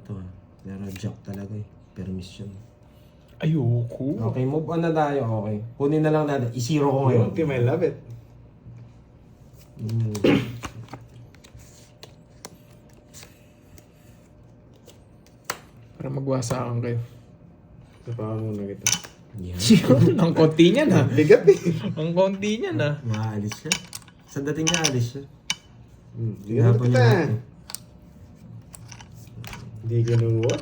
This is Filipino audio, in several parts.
to ha. Pero jack talaga eh. Permission. Ayoko. Okay, move on na tayo. Okay. Kunin na lang natin. I-zero ko ngayon. Team, I love it. Para magwasakan kayo. Sa pa muna kita. Yan. Yun, ang konti niya na. Bigat eh. Ang konti niya na. Maalis siya. Sa dating niya, alis siya. Bigat Hihapon kita. niya natin. Hindi ganuwa.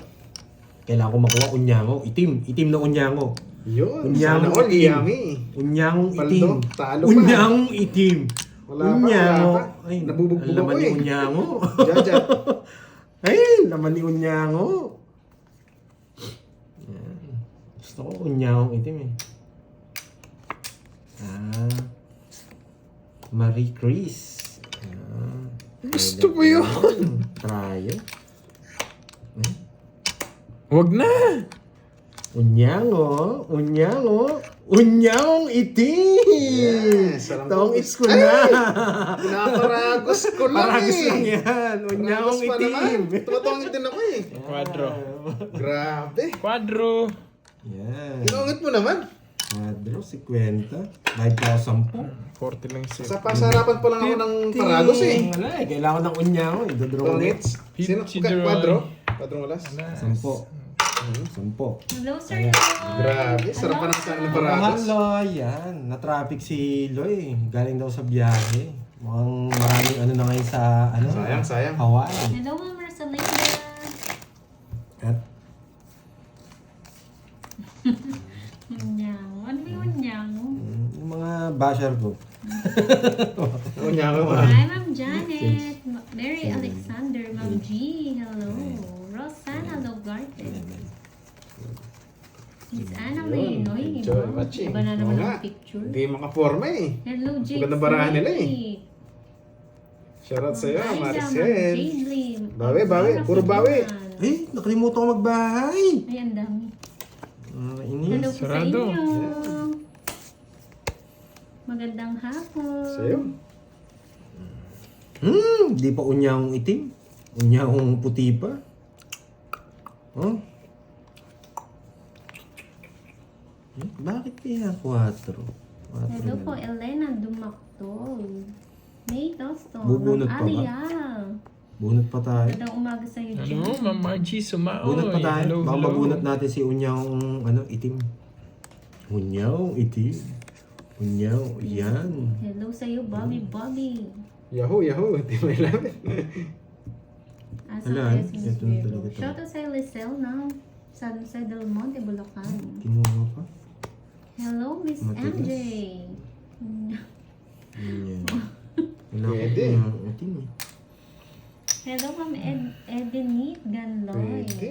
Kailangan ko makuha unyango. Itim. Itim na unyango. Yun. Unyango Sana all itim. yummy. Unyangong Paldo, itim. talo pa. Unyangong itim. Wala pa, Unyango. wala pa. Ay, Nabubugbog ang laman ako ni eh. unyango. Jaja. Ay, laman ni unyango. Yan. Gusto ko unyangong itim eh. Marie Chris. Gusto ko yun. Tayo. Wag na. Unyango. Unyango. Unyangong itim. Yes, alam ko. Tong it's ko na. Pinaparagos ko lang Paragos eh. lang yan. Unyangong Paragos pa itim. naman. Tumatungit din ako eh. Quadro. Grabe. Quadro. Yan. Tinungit mo naman. Quadro, 50. Bayad ko 10. 40 lang siya. Sa pasarapan pa lang ako ng Paragos eh. Wala eh. Kailangan ng unyango. Idodro ko na. Tungits. Sino? Fifty Quadro? Quadro walas? 10. 10. Hello, Sir Ayan. Loy. Grabe. Sarap pa ng sana ng Paragos. Hello, yan. Na-traffic si Loy. Galing daw sa biyahe. Mukhang maraming ano na ngayon sa ano. Sayang, sayang. Hawaii. Hello, Ma'am Rosalinda. At Unyango. Ano ba yung unyango? yung mga basher ko. Unya ko ma. Hi, Ma'am Janet. Mary Alexander. Ma'am G. Hello. Rosana Logarte. Miss Anna May. Yun. Noy. Enjoy watching. Iba na naman Oo nga. ang picture. Hindi makaporma eh. Hello, Jade. Magandang barahan nila eh. Smith. Shoutout sa'yo, Hi, Ma'am Maricel. Jade Lim. Bawi, bawi. Puro bawi. Eh, nakalimutan ko magbahay. Ay, ang dami. Inis. Hello po sa Sarado. inyo. Magandang hapon. Sa'yo. Di pa unyangong itim. Unyangong puti pa. Oh. Bakit kaya 4? Hello po, Elena Dumaktol. May Toston. Bubunot pa ba? Alial. Bunot pa tayo. Magandang umaga sa iyo, Ano, Jen. Ma'am Margie, sumaoy. Bunot pa tayo. Hello, Baka hello. mabunot natin si unyangong ano, itim. Unyangong itim. Unyaw. Yan. Hello sa iyo, Bobby Bobby. Yahoo, Yahoo. Hindi may lamin. Asa Wala, yes, Miss ito na Virgo. talaga to. Shout out sa Elisel ng San Jose del Monte, Bulacan. Kinuha pa. Hello, Miss Matigas. MJ. Yan. Wala ko Pwede. unyangong itim eh. Hello, Ma'am Edenit Ganloy. Pwede.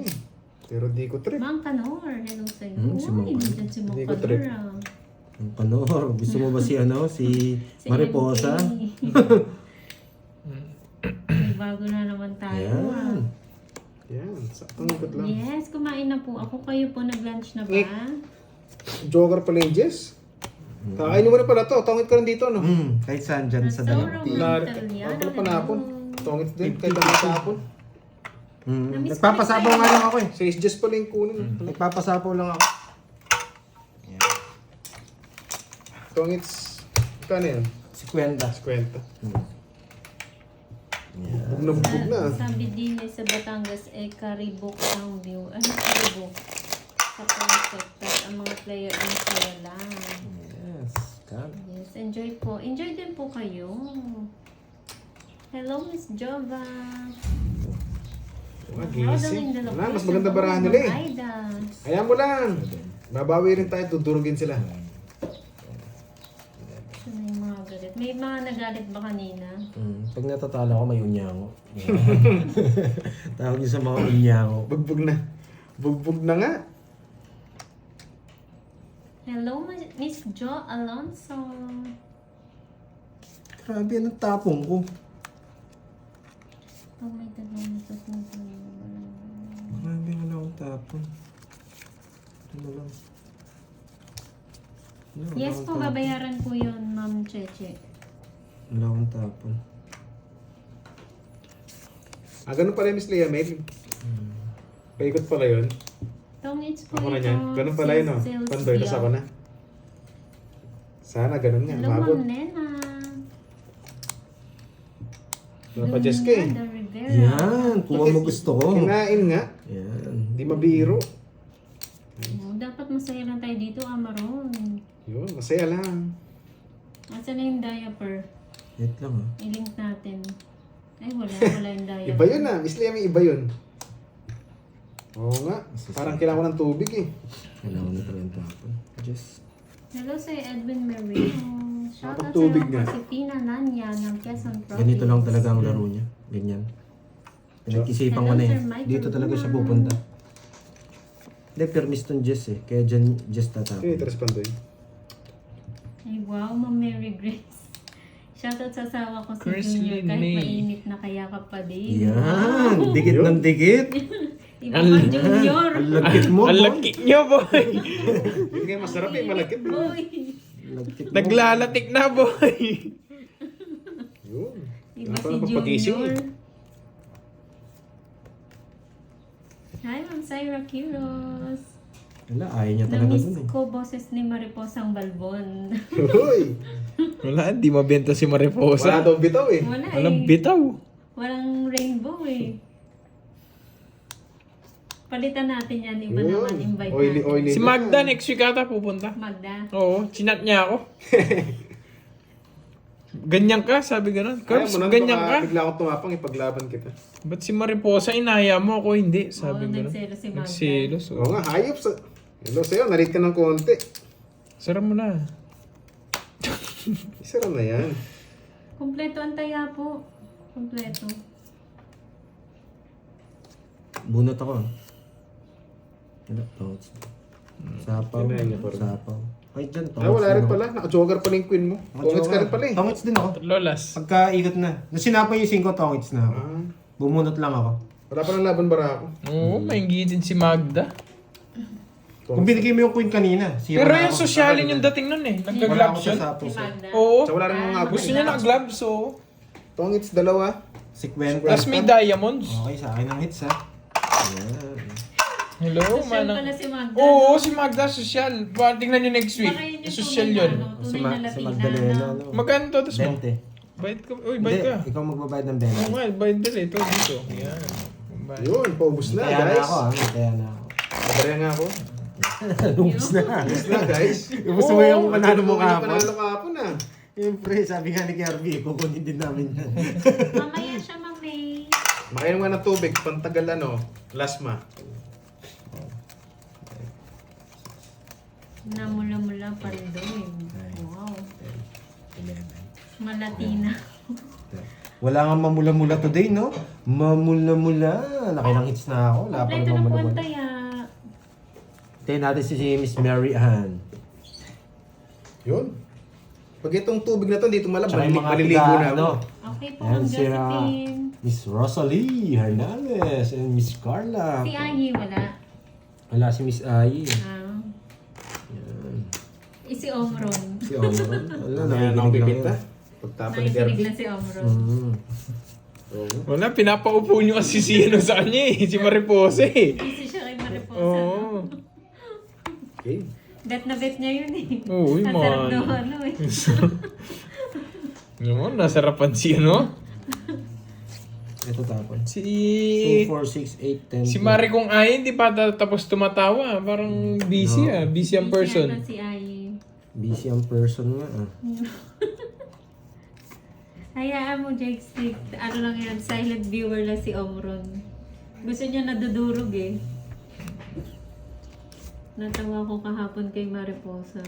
Pero di ko trip. Mang Kanor, hello sa iyo. Hmm, si Mang Uy, Kanor. nandyan si Mang Hindi ko Kanor. trip. ah. Ang kanor. Gusto mo ba si ano? Si Mariposa? NK. May bago na naman tayo. Yan. Yan. Saktong ikot lang. Yes, kumain na po ako. Kayo po nag-lunch na ba? Ngik. Joker pala yung Jess. Kakainin mo na pala to. Tongit ka rin dito, no? Kahit saan dyan sa So dalang. romantic. Ako pa napon. Tongit din. Kahit ang tapon. Namiss ko Nagpapasapaw rin nga lang ako eh. 6 Jess pala yung kunin. Nagpapasapaw lang ako. Tongits. Kano yan? Si Kwenda. 50. Bug na bug na. Sabi din eh, sa Batangas, karibok ang view. Ano karibok? Sa concept. At ang mga player ang saya lang. Yes. Come. Yes, enjoy po. Enjoy din po kayo. Hello, Miss Jova. Magising. Wala, mas maganda barahan nila eh. Ayan mo lang. Babawi rin tayo, tudurugin sila. May mga galit. May mga nagalit ba kanina? Pag natatalo ako, may unyango. Tawag niyo sa mga unyango. Bugbog na. Bugbog na nga. Hello, Miss Jo Alonso. Grabe, anong tapong ko? Oh, may dalawang ito. Grabe, wala akong tapong. Ano lang. Wala Yes akong po, tapon. babayaran po yun, Ma'am Cheche. Wala akong tapon. Ganun pala yung Miss Leah May. Paikot pala yun. Tong it's po Ako na ito. yan. Ganun pala yun, no? Pandoy, tas ako na. Sana ganun nga, Hello, umabot. Ma'am Nena. Napajess ka eh. Lumanda Rivera. Yan, kung ano gusto ko. Kinain nga. Yan. Hindi mabiro. Oh, dapat masaya lang tayo dito, Amaron. Yun, masaya lang. Asa na yung diaper? Wait lang ah. I-link natin. Ay, wala yung diaper. Iba yun ah. Miss Liam, iba yun. Oo nga. Parang kailangan ko ng tubig eh. Kailangan na pala yung tapon. Just, Hello sa Edwin Merino. Shoutout sa Tubig iyo nga. po si Tina Nanya ng Quezon Province. ganito lang talaga ang laro niya. Ganyan. Pinag-isipan ko na eh. Hello, Sir Michael Dito talaga siya Buman. pupunta. Hindi, permis tong Jess eh. Kaya dyan Jess tatapon. Okay, tres Pandoy. Ay, wow, Ma'am Mary Grace. Shoutout sa asawa ko si Chris Junior. Kahit Linay. mainit na kaya ka pa din. Yan! Dikit ng dikit! Iba ka, Junior. Ang lagkit mo, Ang boy. laki niyo, boy. Hindi kayo masarap eh, malakit mo. Boy. Lagkit mo. Naglalatik na, boy. Yun. Iba Wala pa si nang pagpagising Junior. eh. Hi, Ma'am Syra Quiros. Wala, ayaw niya talaga Na-miss dun eh. ko boses ni Mariposang Balbon. Uy! Wala, di mabenta si Wala Mariposa. daw bitaw eh. Wala Walang eh. bitaw. Walang rainbow eh. Palitan natin yan. Iba Yun. naman invite Oily, natin. oily. Si Magda, next week ata pupunta. Magda. Oo, chinat niya ako. Ganyan ka, sabi ganun. Kaya Curbs, mo nun, ganyan baka ka. bigla akong tumapang, ipaglaban kita. Ba't si Mariposa inaya mo ako hindi? Sabi Oo, ganun. nagselo si Magda. Nagselos. Oo nga, hayop sa... Hello sa'yo, nalit ka ng konti. Sarap mo na. Isara na yan. Kompleto ang taya po. Kompleto. Bunot ako ah. Wala, tongits. Sapaw. Kinain niya pa rin. Sapaw. Ay, dyan, tongits. Ah, wala rin din ako. pala. Naka-jogger pala yung queen mo. Tongits ka rin pala eh. Tongits din ako. Lolas. Pagka-ikot na. Nung sinapa yung 5, tongits na ako. Ah, Bumunot lang ako. wala pa ng laban bara ako. Oo, mainggitin si Magda. Kung binigay mo yung queen kanina, sira Pero na yung ako. sosyalin yung dating nun eh. Wala Nagka-gloves ako sa yun. sapaw. Si Magda. Oo. So wala rin mga Gusto niya naka-gloves, so. Tongits, dalawa. 50. Tapos may diamonds. Okay, sa akin ang hits ha. Ayan. Hello, Social manang. pala si Magda. Oo, si Magda, social. Tingnan nyo next week. Baka yun yung Social tunay yun. na, ano, Si, tunay na si Latina. Magdalena. no? No? Magkano to? Tapos mo? 20. Bayad ka. Uy, Hindi, bayad ka. ikaw magbabayad ng Oo 20. nga, bayad dali. Ito, dito. Yan. Bayad. Yun, paubos na Kaya na guys. ako ha. Kaya na ako. Nabarya nga ako. Ubus na. Ubos na guys. Ubus mo yung panalo mo Ano kahapon. panalo kahapon ah. Siyempre, sabi nga ni Kirby, kukunin din namin yan. Mamaya siya, Mami. Makainom nga ng tubig, pantagal ano, lasma. Namula-mula pa rin doon. Wow. Malatina. Wala nga mamula-mula today, no? Mamula-mula. Nakilang hits na ako. Wala pa Kompleto rin na po ang mamula-mula. taya. Tayo natin si Miss Mary Ann. Yun. Pag itong tubig na to, dito malab, Tsaka yung mga maliligo tiga, na ano, ako. Okay po, Ayan ang si Josephine. Miss Rosalie Hernandez and Miss Carla. Si Ayi, wala. Wala si Miss Ai. Ah. Yan. Si Omron. Si Omron. Wala, Kaya nakikinig ako lang pipita. yun. Pagtapon ni Nakikinig Kirby. na si Omron. Mm. Oo. Wala, pinapaupo nyo kasi si ano sa kanya eh. Si Mariposa eh. Busy siya kay Mariposa. Oo. Okay. Bet na bet niya yun eh. Oo, Ang sarap man. daw ano eh. Ano, nasarapan si ano? Ito tapon. Si... 2, 4, 6, 8, 10. Si Mari kong ay, hindi pa tapos tumatawa. Parang busy ah. Busy ang person. Si Ayi. Busy ang person nga ah. Hayaan mo, Jake Stick. Ano lang yan, silent viewer lang si Omron. Gusto niya nadudurog eh. Natawa ko kahapon kay Mariposa.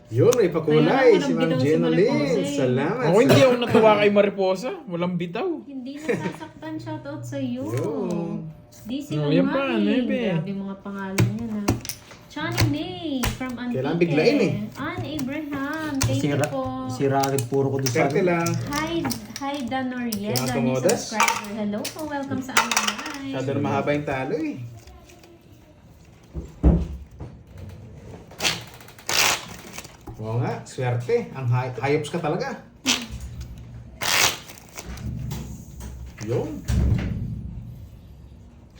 Yun, may pakulay. Kaya Si walang Ma'am bitaw si Jenna Mariposa Lynn. eh. Salamat. Ako hindi ako natuwa kay Mariposa. Walang bitaw. Hindi nasasaktan, shoutout sa iyo. Yun. DC No, yan pa, Lumari. nebe. Grabe mga pangalan yan ha. Chani May from Antique. Kailangan biglain eh. Ann Abraham, thank you po. Si Racket puro ko doon sa Swerte lang. Hi Dan Noriega, Kailangan new tumodas. subscriber. Hello po, welcome sa aming live. Masyado na mahaba yung talo eh. Oo nga, swerte. Ang hayops ka talaga. Yun.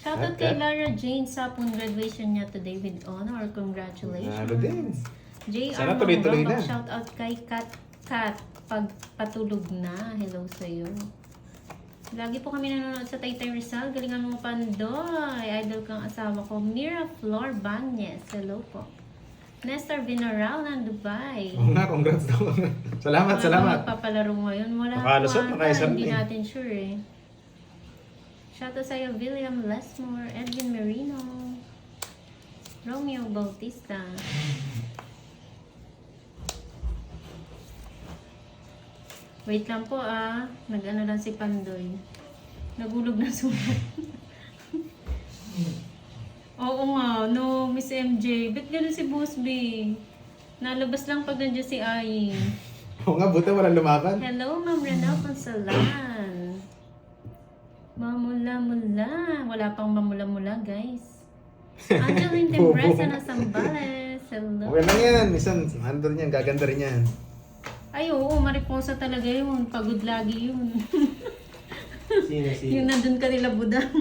Shoutout kay Lara Jane Sapon, graduation niya today with honor. Congratulations. Ano din. JR Sana tuloy-tuloy na. Shoutout kay Kat Pagpatulog na. Hello sa'yo. Lagi po kami nanonood sa Taytay Rizal. Galingan mo, Pandoy. Idol kang asawa ko. Mira Flor Banyes. Hello po. Nestor Vinaral ng Dubai. Oo nga, congrats daw. Salamat, Ano salamat. magpapalaro ngayon? Wala Nakalusot, po ata. nakaisang Hindi eh. natin sure eh. Shoutout sa'yo, William Lesmore, Edwin Merino, Romeo Bautista. Wait lang po nag-ano lang si Pandoy. Nagulog na sulat. Oo nga, no, Miss MJ. Ba't ganun si Boss B? Nalabas lang pag nandiyan si Ai. Oo nga, buta walang lumaban. Hello, Ma'am Renal Consalan. Mamula-mula. Wala pang mamula-mula, guys. Angeline Tempresa na Sambales. Hello. Okay lang yan. Minsan, andun yan. Gaganda rin yan. Ay, oo, mariposa talaga yun. Pagod lagi yun. Sino? Yung nandun ka nila budang.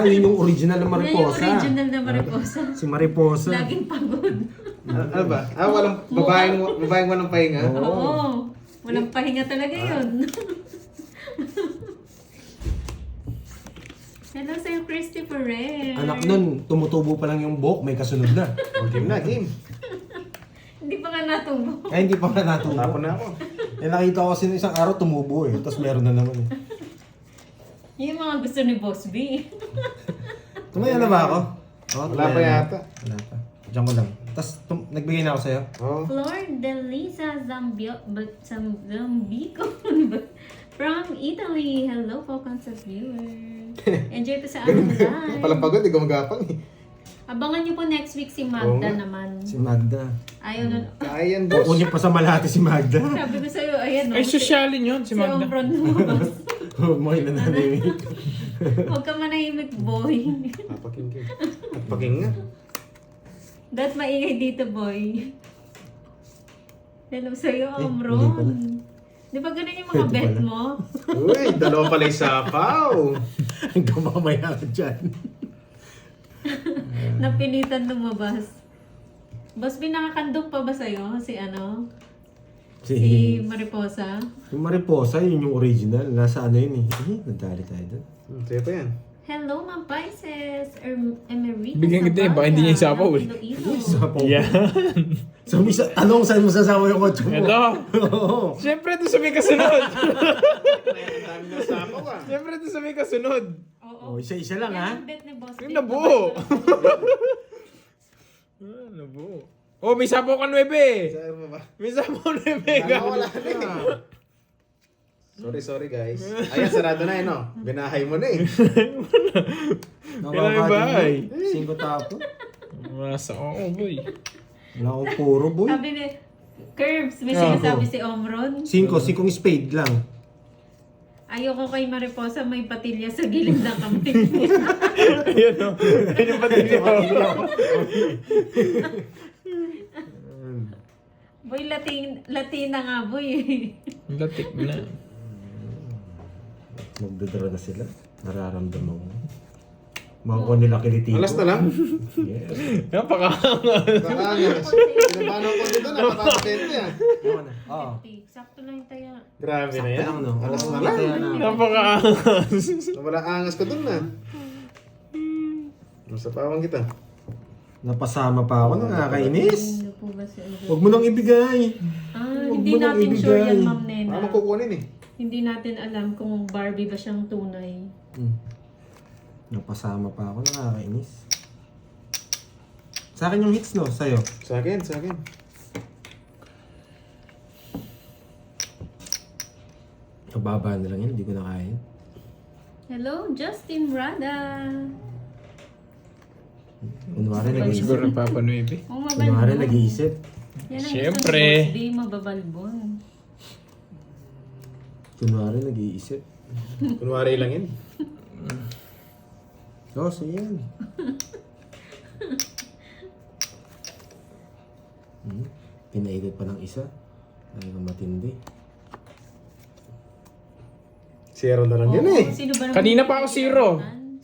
Yun yung original na Yan yung Mariposa. original na mariposa. Si Mariposa. Laging pagod. Ano ba? Walang babaeng walang pahinga. Oo. Walang pahinga talaga yun. Hello sa'yo, Christopher Red. Anak nun, tumutubo pa lang yung buhok, may kasunod na. Game na, game. Hindi pa nga natubo. Ay, hindi pa nga natubo. Tapon na ako. Nakita ko kasi nung isang araw tumubo eh. Tapos meron na naman eh. Yung mga gusto ni Boss B. Tumaya na ba ako? Wala pa yata. Wala pa. Diyan ko lang. Tapos nagbigay na ako sa'yo. Oo. Flor Delisa Zambico from Italy. Hello po, constant viewers. Enjoy po sa aming live. Palang pagod, di gumagapang eh. Abangan niyo po next week si Oo Magda nga. naman. Si Magda. Ayaw na. Kaya yan, boss. Kukunin pa sa Malate si Magda. Sabi ko sa'yo, ayan Ay, sosyalin yun, si Si Magda. Ombron lumabas. Huwag na nanimik. Huwag ka manahimik, boy. Papaking. At paking nga. Dahil maingay dito, boy. Hello sa'yo, hindi Omron. Di ba ganun yung mga Pwede bet pala. mo? Uy, dalawa pala yung sapaw. Hanggang mamaya ka dyan. Napilitan lumabas. Boss, nakakandong pa ba sa'yo? Si ano? Si Mariposa? Yung Mariposa, yun yung original. Nasa ano yun eh. Nadali tayo doon. Sa'yo pa yan. Hello, Ma'am Pisces. Emerita Bigyan kita eh, baka hindi niya yung sapaw eh. Iloilo. Yan. So, tanong saan mo sasama yung kotse mo? Ito. Oo. Siyempre, ito sa may kasunod. Ang dami ng sapaw ah. Siyempre, ito sa may kasunod. Oo. Isa-isa lang ha. Yan ang bet ni Boss. Yung nabuo. Nabuo. Oh, may sapaw ka 9 eh. Sa'yo mo ba? May sapaw 9 Wala na eh. Sorry guys. Ayan, sarado na yun, no? Binahay mo na eh. Kailangan bahay. 5 tapo. Masa ako, boy. Wala akong puro boy. Sabi ni Curbs, may sinasabi si Omron. 5 spade lang. Ayoko kay Mariposa may patilya sa gilid ng kamay. Ayun o. Ayun yung pati niya. Boy, Latina nga boy. Latik na. Magdadara na sila. Nararamdaman ko. Makuha nila kilitito. Alas na lang. Yes. Napakaangas. Nakaangas. Pinabanan ko dito na. Napakapente ah. Ano na? Oo. Sakto lang yung taya. Grabe na Sakto yan. lang no. Alas na Oo, lang. kaya na. Napakaangas. Wala angas ko dun na. Masapawang kita. Napasama pa ako. Nakakainis. Ano po ba si Huwag mo nang ibigay. hindi mo nang natin sure ibigay. yan, Ma'am Nena. Baka magkukunin eh. Hindi natin alam kung Barbie ba siyang tunay. Napasama pa ako. Nakakainis. Sa akin yung hits no? Sa'yo. Sa akin. Kababa na lang yan. Hindi ko na kaya. Hello, Justin Rada. Kunwari Siguro nag-iisip. Papa 9. Oh, Kunwari mabalbon. nag-iisip. Yan ang Siyempre. gusto ni Boss B, mababalbon. Kunwari nag-iisip. Kunwari lang yun. So yan. Pinaikot pa ng isa. Talagang matindi. Zero na lang yun eh. Sino ba naman Kanina yung pa ako zero.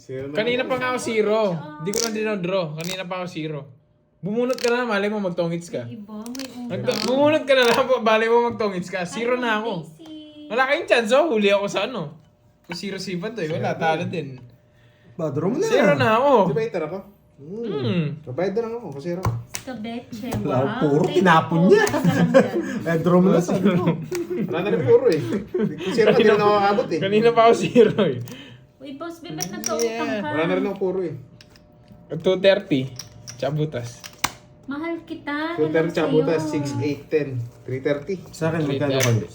Zero na. Kanina pa nga ako 0. Hindi ko lang draw. Kanina pa ako 0. Bumunot ka na, malay mo magtongits ka. Iba, may utang. Bumunot ka na lang, malay mo magtongits ka. 0 na ako. Wala kayong chance, oh. Huli ako sa ano. Kung 0 si Ivan to, wala, talo din. Draw mo na. 0 na ako. Di ba iter ako? Kabayad na lang ako kasi zero. Skabeche, Wala, wow. puro Thank tinapon you. niya. Basta lang dyan. Draw mo na sa Wala na rin puro eh. Kung zero ka, di na nakakabot eh. Kanina pa ako 0 eh. Uy, boss, ba't nagkautang ka? Wala na rin ako puro eh. 230. Chabutas. Mahal kita. Filter hello Chabutas, sa'yo. 6, 8, 10. 330. Sa akin, magkano kayo?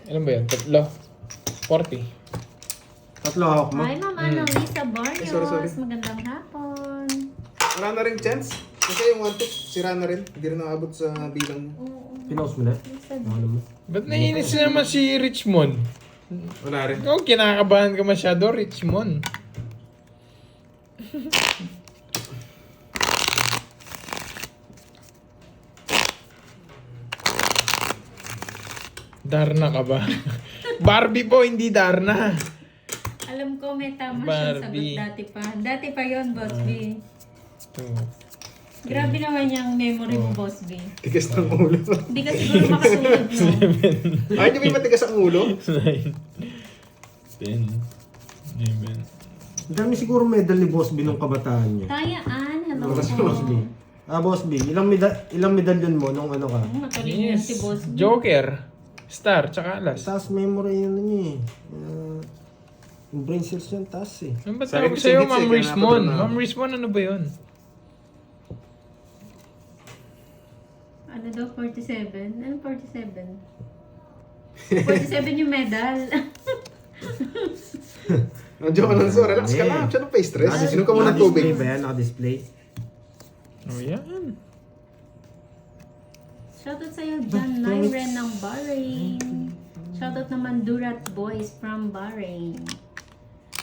Ilan ba yan? Tatlo. 40. Tatlo hawak mo. Hi, Ma'am Annalisa Barrios. sorry. Magandang hapon. Wala na rin chance. Kasi yung 1-2, sira na rin. Hindi rin nakabot sa bilang mo. Oo. Pinaus mo na? Ano mo? Ba't naiinis naman si Richmond? Wala rin. Ikaw, kinakabahan ka masyado, Richmond. Darna ka ba? Barbie po, hindi Darna. Alam ko may tama siyang sagot Barbie. dati pa. Dati pa yon Boss B. Ito. Grabe naman yung memory mo, Boss B. Tigas ng ulo. Hindi ka siguro makasunod, no? Ay, hindi ba matigas ang ulo? 9, 10, 11. Ang dami siguro medal ni Boss B nung kabataan niya. Tayaan, hello Boss po. B. Boss B, ilang medalyon mo nung ano ka? Matalino yan si Boss B. Joker, Star, tsaka Alas. Taas memory yun niya eh. Yung brain cells yan taas eh. Ano ba Sabi tawag ko sa'yo, sigit Ma'am kaya Rismon? napadala. Ma'am Rismon, ano ba yun? Ano daw, 47? Ano 47? 47 yung medal. Nandiyo ka lang so, relax ka lang. Siya nung pa stress. Sinom ka muna ng tubig. Naka-display ba yan? Naka-display? Oh, yan. Shoutout sa'yo, John Lyren ng Bahrain. Shoutout naman Durat Boys from Bahrain.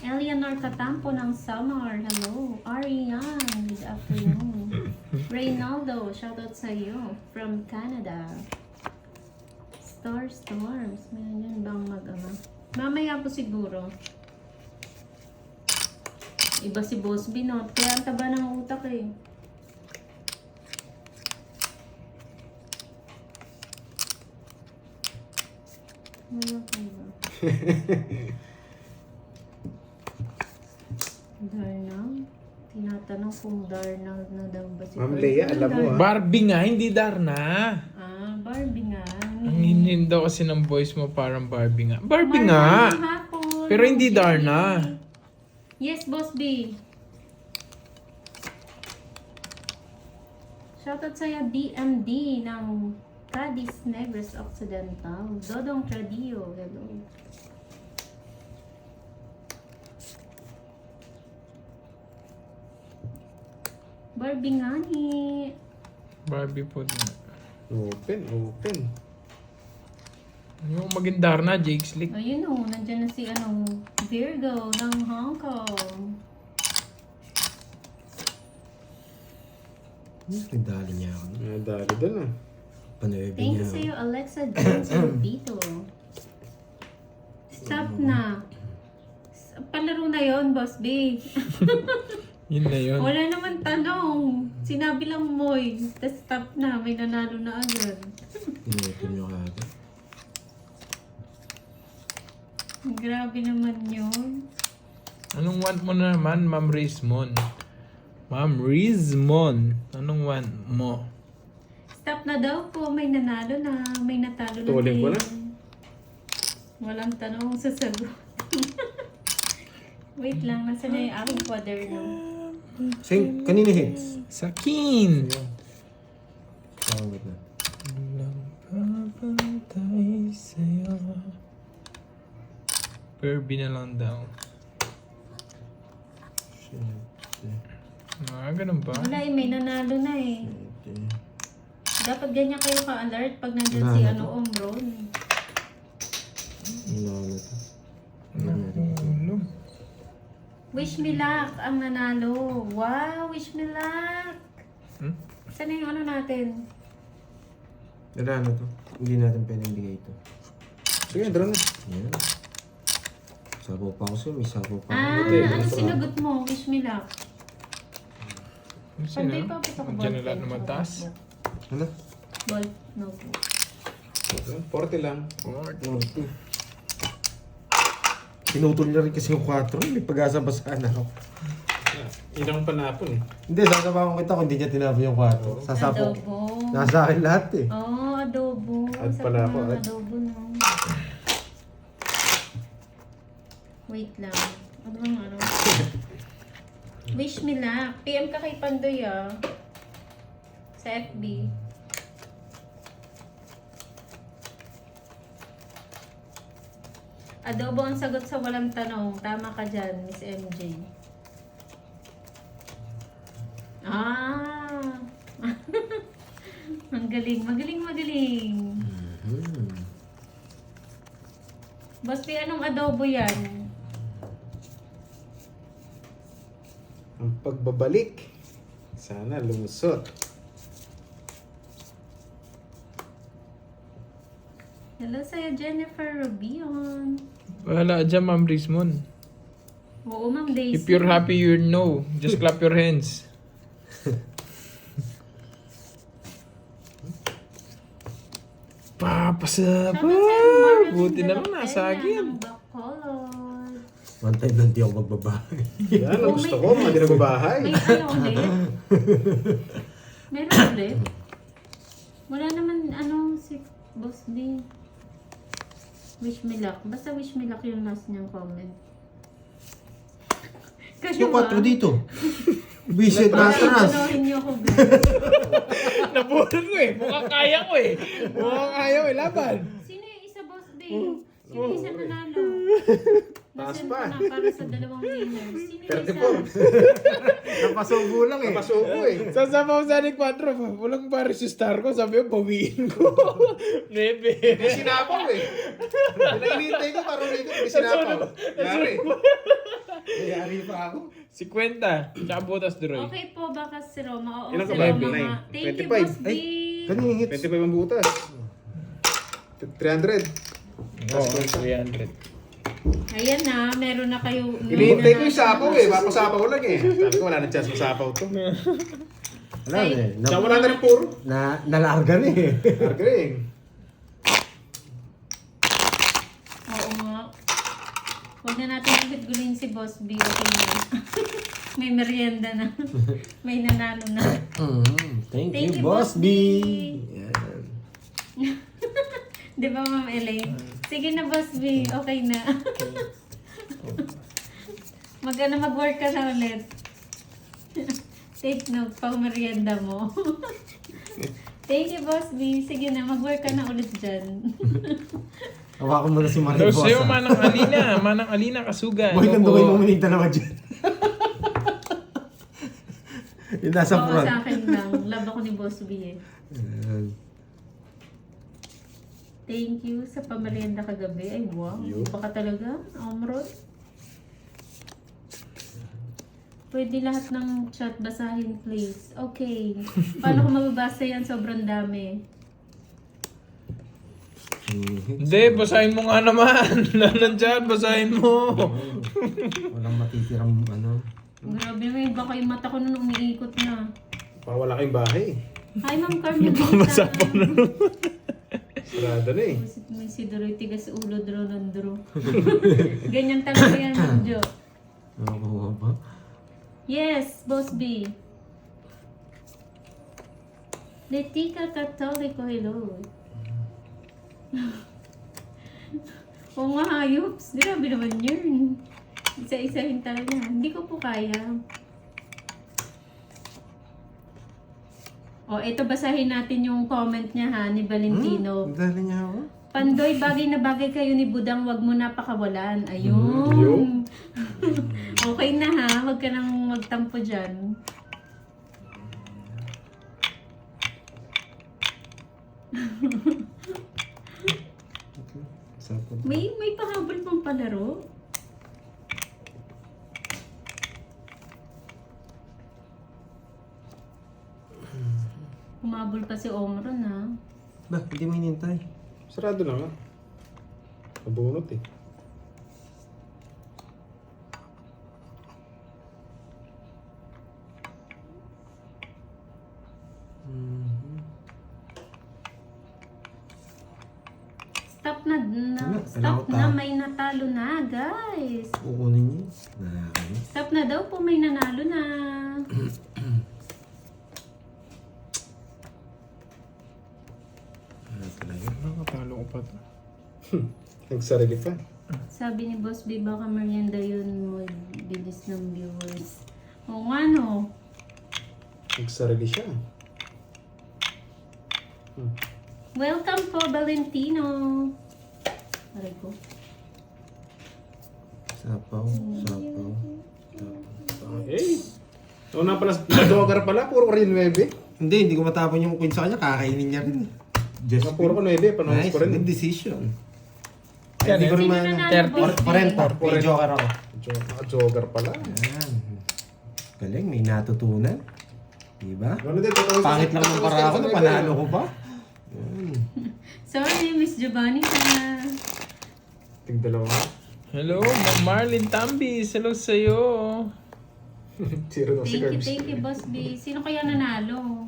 Eleanor Catampo ng Samar. Hello. Ariane, good afternoon. Reynaldo, shoutout sa'yo from Canada. Star Storms. Mayroon yun bang mag-ama? Mamaya po siguro. Iba si Boss Binot. Kaya ang taba ng utak eh. Wala ka ba? Darnell? Tinatanong kung Darnell na daw ba si Ma'am Barbie? Leia, alam mo ah. Barbie nga, hindi Darna. Barbie nga. Ang hinin daw kasi ng voice mo parang Barbie nga. Barbie nga! Magandang hapon. Pero hindi Darna. Yes, Boss B. Shoutout sa'yo DMD ng Cadiz Negros Occidental. Dodong Tradio. Hello. Barbie nga ni. Barbie po din. Open. Yung maging Darna, Jake Slick. Ayun o, nandyan na si Virgo ng Hong Kong. Nagdali niya ako. Dali doon ah. Panuwi Thank you niya. sa'yo, Alexa Jones Lupito. Stop na. Palaro na yon Boss B. Yun na yun. Wala naman tanong. Sinabi lang mo'y. Tapos stop na. May nanalo na agad. Inutin niyo kagad. Grabe naman yun. Anong want mo na naman, Ma'am Rizmon? Ma'am Rizmon, anong want mo? Stop na daw po. May nanalo na. May natalo na. Tuling ko din. na. Walang tanong sa sagot. Wait lang. Nasaan na yung aking kwaderno? Kanina hits. Sakin! Wait na. Walang papantay sa'yo. Kirby na lang daw. Ganun ba? Wala may nanalo na eh. Dapat ganyan kayo ka-alert pag nandyan Wala si na to. Omron. Wala na to. Nahulog. Wish Me Luck ang nanalo. Wow, Wish Me Luck! Hmm? Saan na yung natin? Wala na to. Hindi natin pwedeng bigay ito. Sige, draw na. Yan. Sabaw pa ako sa'yo, may sabaw pa Ah, ako. ano sinagot mo? Wish me luck. Sino? Panday pa ako Diyan na lahat na mataas. Ano? Ball notebook. 40 lang. Pinutol niya rin kasi yung 4. May pag-asa ba sana ako? Yun ang panapon eh. Hindi, sasabawan kita kung hindi niya tinapon yung 4. Sasapo. Adobo. Nasa akin lahat eh. Oh, adobo. Add Sarap pala ako, ng add. adobo, no? Wait lang. Ano bang ano? Wish me luck. PM ka kay Pandoy, ah. Sa FB. Adobo ang sagot sa walang tanong. Tama ka dyan, Miss MJ. Ah! Ang galing, magaling. Boss P, anong adobo yan? Ang pagbabalik. Sana lumusot. Hello sa'yo, Jennifer Rubion. Wala dyan, Ma'am Rizmon. Oo, Ma'am Daisy. If you're happy, you know. Just clap your hands. Papasa Shoutout pa! sa'yo, Marlon Buti na de lang la nasa Peña akin. ng Bacolod. One time na hindi ako magbabahay. Yan, ang gusto ko. Mga di nagbabahay. May ano ulit? Meron ulit? Wala naman, si Boss D. Wish me luck. Basta wish me luck yung last niyang comment. Kasi Yung 4 dito. Visit Masters. Panorin niyo ko, guys. Nabunan ko eh. Mukhang kaya ko eh. Mukhang kaya ko eh. Laban. Sino yung isa, Boss D? Sino yung isa nanalo? Taas Nasend ko pa. na para sa dalawang winners. Sino yung isa? 34. Napasubo lang eh. Napasuko eh. Sasabaw sa ni 4. Walang pares yung star ko. Sabi ko, bawiin ko. Nebe. Hindi sinapaw eh. Pinainintay ko parang dito. Hindi sinapaw. Yari. Yari pa ako. 50. Tsaka butas, Droy. Okay po, baka si Roma. Oo, Ilan si ka ba? Roma. 9? Thank you, 25. Boss B. Kanina hits. 25 ang butas. 300. Oo, 300. Ayan na, meron na kayo. Hinihintay ko yung sapaw eh. Papasapaw lang eh. Sabi ko wala na chance masapaw to. Wala na eh. Sa wala na rin puro. Nalarga na eh. Argaling. Oo nga. Huwag na natin ulit-gulin si Boss B. Okay na. May merienda na. May nanalo na. Thank Thank you, you, Boss Boss B. B. Yan. Di ba, Ma'am Elaine? Sige na, Boss B. Okay na. Mag-work ka na ulit. Take note, pang merienda mo. Thank you, Boss B. Sige na, mag-work ka na ulit dyan. Hawakan mo na si Hello Maribosa. sa'yo, Manang Alina. Manang Alina Kasuga. Boy, Hello nandun kayo po. mamunita naman dyan. Yung nasa Oo, front. sa akin lang. Love ako ni Boss B eh. Ayan. Thank you sa pamerienda kagabi. Ay, wow. Yo. Baka talaga, Omron. Pwede lahat ng chat basahin, please. Okay. Paano ko mababasa yan? Sobrang dami. Hindi, basahin mo nga naman. Nandiyan, basahin mo. Walang matitirang ano. Grabe mo, baka yung mata ko nun umiikot na. Pawala kayong bahay. Hi, Ma'am Carmelita. Sarado na eh. May si Doroy, tigas ulo, dro, nandro. Ganyan talaga yan, Ma'am Jo. Nakakuha ba? Yes, Boss B. Letica Catholico, hello. Oo nga, hayops. Grabe naman yun. Isa-isahin talaga. Hindi ko po kaya. O, ito basahin natin yung comment niya ha, ni Valentino. Ang dali niya ako. Pandoy, bagay na bagay kayo ni Budang, wag mo napakawalan. Ayun. Yun. Okay na ha, wag ka nang magtampo dyan. Sapod. May pahabol pang palaro. Humabol pa si Omron ha. Ba, hindi mo hinintay. Sarado lang ah. Nabunot eh. Stop na, may natalo na, guys. Kukunin niyo. Lalaki. Stop na daw po, may nanalo na. Ano talaga? Nakatalo ko pa to. Nagsarili pa. Sabi ni Boss B, baka merienda yun mo, bilis ng viewers. Oo nga no. Nagsarili siya. Welcome po, Valentino. Aray ko. Sapaw. Okay. So na pala, joker pala, puro rin 9. Hindi ko matapon yung queen sa kanya. Kakainin niya rin. Just Puro ko 9, panahon nice. ko rin. Good decision. Yan, Hindi ko rin Sino man. nanalo, Boss B? 40. May joker ako. Joker pala. Yan. Galing, may natutunan. Diba? Ano din, totoo. Pangit lang ng para ako na panalo ko pa. Yan. Sorry, Miss Giovanni ka. Tigdalawa. Hello, Ma'am Marlene Tambis. Hello sa'yo. Zero daw si Curbs. Thank you, Boss B. Sino kaya nanalo?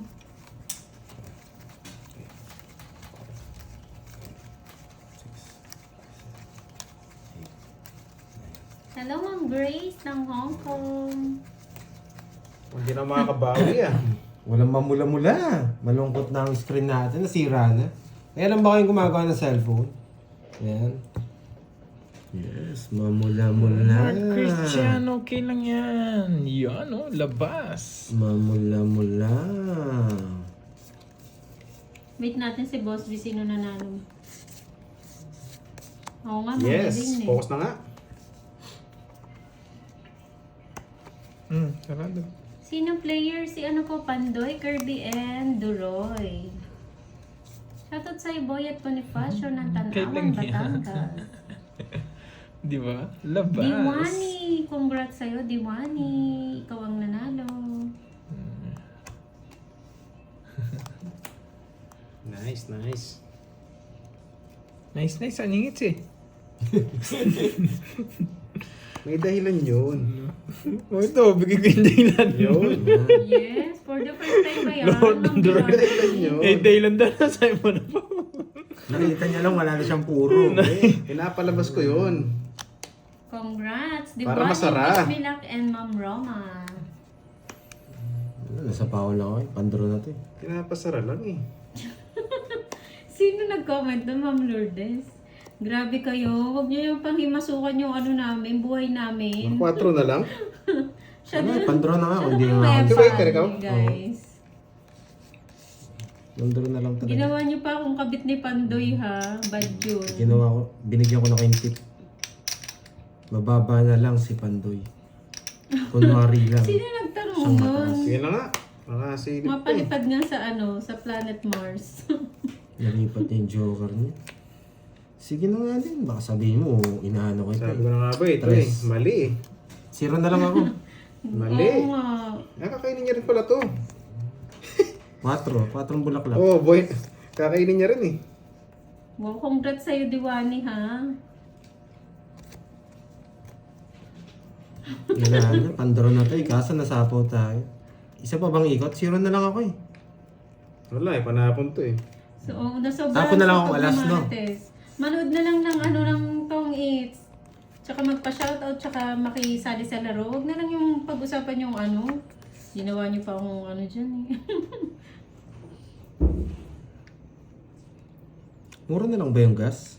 Hello, Ma'am Grace ng Hong Kong. Hindi na makakabawi ah. Walang mamula-mula. Malungkot na ang screen natin. Nasira na. Kaya lang ba kayong gumagawa ng cellphone? Yan. Yes, mamula-mula. Mark Christian, okay lang yan. Yan, oh, labas. Mamula-mula. Wait natin si Boss B. Sino nanalo? Oo nga, Yes, magaling eh. focus na nga. Sarado. Sino player? Si ano po, Pandoy, Kirby, and Duroy. Shoutout sa Boy at Bonifacio ng Kailan Tanawang, yan? Batangas. Di ba? Labas. Diwani! Congrats sa'yo, Diwani. Ikaw ang nanalo. Nice, nice. Nice, nice. Ang ingits eh. May dahilan yun. Oh, ito. Bigay ko yung dahilan. Yun. Yes, for the first time ba yan? Lord Ma'am and Lord. May Diwani? dahilan yun. Eh, dahilan daw na sa'yo mo na po. Nakita niya lang, wala na siyang puro. Eh, pinapalabas ko yun. Congrats! Diwani, Para masara. Miss Milak, and Ma'am Roma. Nasa pawal ako eh. Pandro na to eh. Pinapasara lang eh. Sino nag-comment doon, Ma'am Lourdes? Grabe kayo. Huwag niyo yung panghimasukan yung ano namin, buhay namin. 4 na lang. Siya Ay, din. pandro na nga. Siya Hindi din nga ang ako. Di ba ikaw, ikaw? guys. Pandro na lang talaga. Ginawa niyo pa akong kabit ni Pandoy ha. Bad yun. Ginawa ko, binigyan ko na kayong tip. Mababa na lang si Pandoy. Kunwari lang. Sino nagtanong Siyang nun? Sige na nga. Nakasilip ko eh. Mapalipad nga sa ano, sa planet Mars. Nalipat yung joker niya. Sige na nga din. Baka sabihin mo, inaano ko ito. Sabi ko na nga ba ito eh. Mali eh. Zero na lang ako. Mali. Oo nga. Nakakainin niya rin pala to. 4 bulaklak. Oh boy. Kakainin niya rin eh. Wow, congrats sa'yo, Diwani ha. Wala na, pandro na to eh. Kaso nasapaw tayo. Isa pa bang ikot? Zero na lang ako eh. Wala eh. Panapon to eh. So, nasobrahan Tapon na lang sa akong alas, no? pagmamates. Manood na lang ng ano ng Tong Eats. Tsaka magpa-shoutout, tsaka makisali sa laro. Huwag na lang yung pag-usapan yung ano. Ginawa niyo pa akong ano dyan eh. Mura na lang ba yung gas?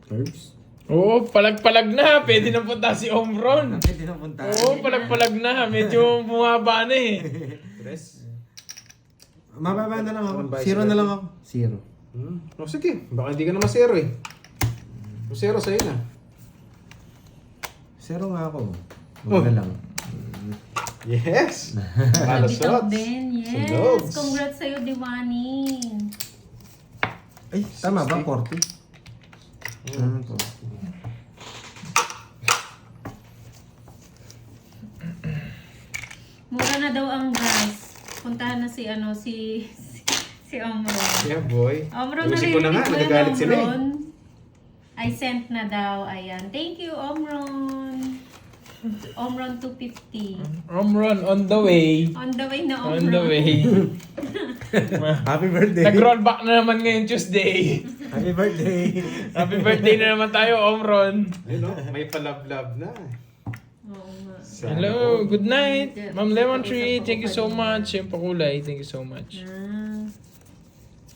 Curbs? Oo, palag-palag na. Pwede na punta si Omron. Pwede na punta. Oo, palag-palag na. Medyo bumaba na eh. Tres. Mababa na lang ako. Walang Zero na lang ako. Zero. Oh sige. Baka hindi ka naman zero eh. Kung zero sa'yo na. Zero nga ako. Huwag na lang. Yes! Nabitaw Nakalasot. din. Yes! Sulogs. Congrats sa'yo, Diwani. Ay, tama ba? 40? Po. Mura na daw ang gas. Puntahan na si ano, si Omron. Yeah boy. Omron, Ayusin ko na nga. naririnig mo yan, Nagagalit sila eh. Omron? I sent na daw. Ayan. Thank you, Omron. Omron 250. Omron on the way. On the way na Omron. On the way. Happy birthday. Nag-roll back na naman ngayon Tuesday. Happy birthday! Happy birthday na naman tayo, Omron. Ayun no, may palablab na. Oo nga. Hello, good night. Ma'am Lemon Tree, thank you so much. Yung pakulay, thank you so much.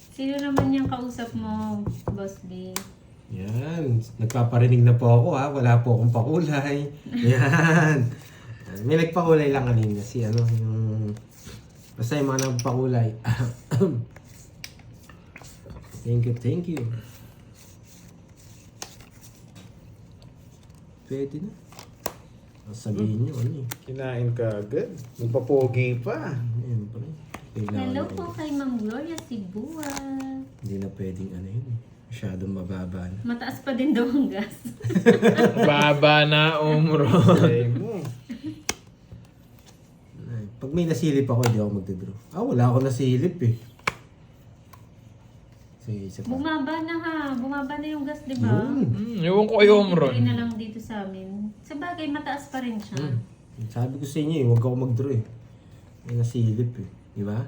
Sino naman yung kausap mo, Boss B? Yan. Nagpaparinig na po ako ha. Wala po akong pakulay. Yan. May nagpakulay lang kanina. Si ano, yung... Basta yung mga nagpakulay. Thank you, thank you. Pwede na. Sabihin nyo, ano eh. Kinain ka agad. Magpapogi pa. Ayan pa rin. Kailangan Hello na po yun. kay Ma'am Gloria Sibua. Hindi na pwedeng ano yun eh. Masyadong mababa na. Mataas pa din daw ang gas. Baba na, Omron. Say mo. Ay, pag may nasilip ako, hindi ako magdadraw. Wala ako nasilip eh. Sige, isa pa. Bumaba na ha. Bumaba na yung gas, di ba? Yun. Ewan ko kay Omron. Ituloy na lang dito sa amin. Sa bagay, mataas pa rin siya. Sabi ko sa inyo eh, huwag ako mag-draw eh. May nasilip eh. Di ba?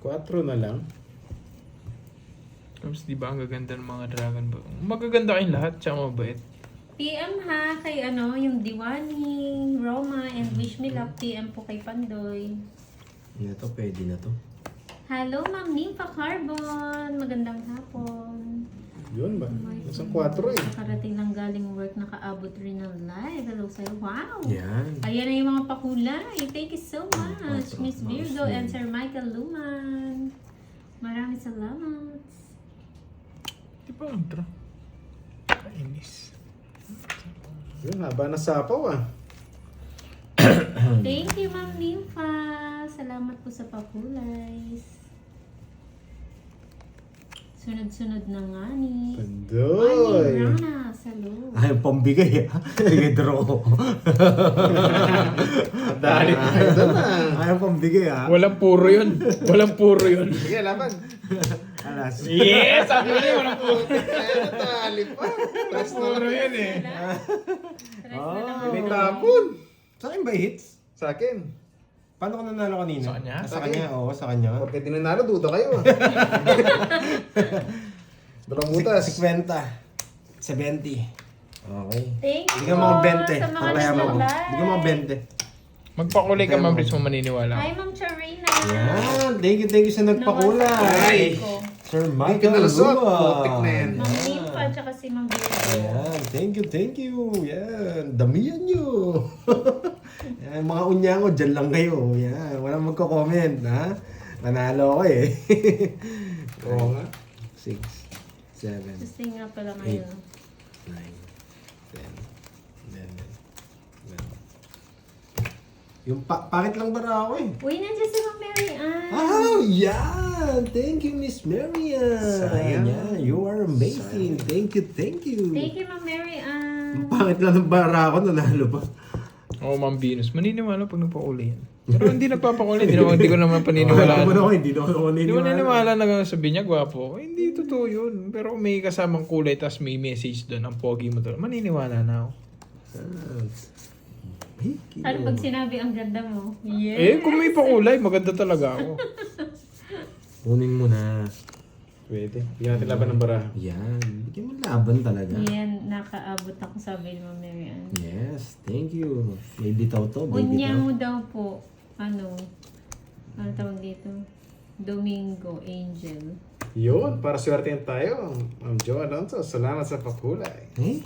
Quatro na lang. Tapos di ba ang gaganda ng mga dragon ba? Magaganda kayong lahat, tsaka mabait. PM ha, kay ano, yung Diwani, Roma, and Wish Me Luck. PM po kay Pandoy. Yun na to, pwede na to. Hello, Ma'am Nympha Carbon. Magandang hapon. Yun ba? Nasang quatro eh. Nakarating lang galing work, nakaabot rin ng live. Hello sa'yo. Wow! Yan. Ayan na yung mga pakulay. Thank you so much, Quatro. Miss Virgo and Sir Michael Luman. Maraming salamat. Di ba ang draw? Kainis. Yun, haba na sapaw ah. Thank you, Ma'am Nympha. Salamat po sa pakulay. Sunod-sunod na nga ni. Pandoy. Rana, hello. Ayaw pambigay ah. Nag-draw ko. Dali tayo doon ah. Ayaw pambigay ah. Walang puro yun. Walang puro yun. Sige, laban. Alas. Yes! Sabi ko na yun, walang puro. Kaya natali pa. Walang puro yun eh. Tres na lang. May tapon. Sa akin ba hits? Sa akin. Paano ka nanalo kanina? Sa kanya? Sa kanya, oo, sa kanya. Porque tinanalo, duda kayo ah. Dalawang butas. 50. 70. Okay. Thank you Bigyan mo po akong 20. sa mga Papaya mo ako. nag-like. Bigyan mo akong 20. Magpakulay ka, Ma'am Riz, mo maniniwala. Hi, Ma'am Charina. Yan. Thank you sa nagpakulay. Sir Hindi ka Michael nalusot. Lua. Putik na yan. Ma'am Nympha, tsaka si Ma'am Virgo. Yan. Thank you. Yan. Damihan nyo. Yan, mga unyango, dyan lang kayo. Yan. Walang magko-comment, ha? Nanalo ko eh. Oo nga. 6, 7, Gusto nga pala ngayon. 9, 10, 11, 12. Yung pangit lang bara ako eh. Uy, nandiyan si Ma'am Mary Ann. Oh, yeah! Thank you, Miss Marian. Sayang. Yeah, you are amazing. Thank you. Thank you, Ma'am Mary Ann. Ang pangit lang ng bara ako, nanalo pa. Oo, Ma'am Venus. Maniniwala pag nagpakulay yan. Pero hindi nagpapakulay. Hindi ko naman paniniwalaan. Hindi na ako Hindi ko naniniwala. naniniwala na sabi niya, gwapo. Eh, hindi totoo yun. Pero kung may kasamang kulay, tas may message doon, ang pogi mo doon, maniniwala na ako. Ano pag sinabi ang ganda mo? Yes. Eh, kung may pakulay, maganda talaga ako. Kunin mo na. Pwede. Bigyan natin laban ng baraha. Yan. Bigyan mo laban talaga. Yan, nakaabot ako sabi ni Ma'am Mary Ann. Yes, thank you. May bitaw to, may Unya bitaw. mo daw po, ano tawag dito? Domingo Angel. Yun, para swertein tayo. Ma'am Jo Alonso, salamat sa pakulay. Eh?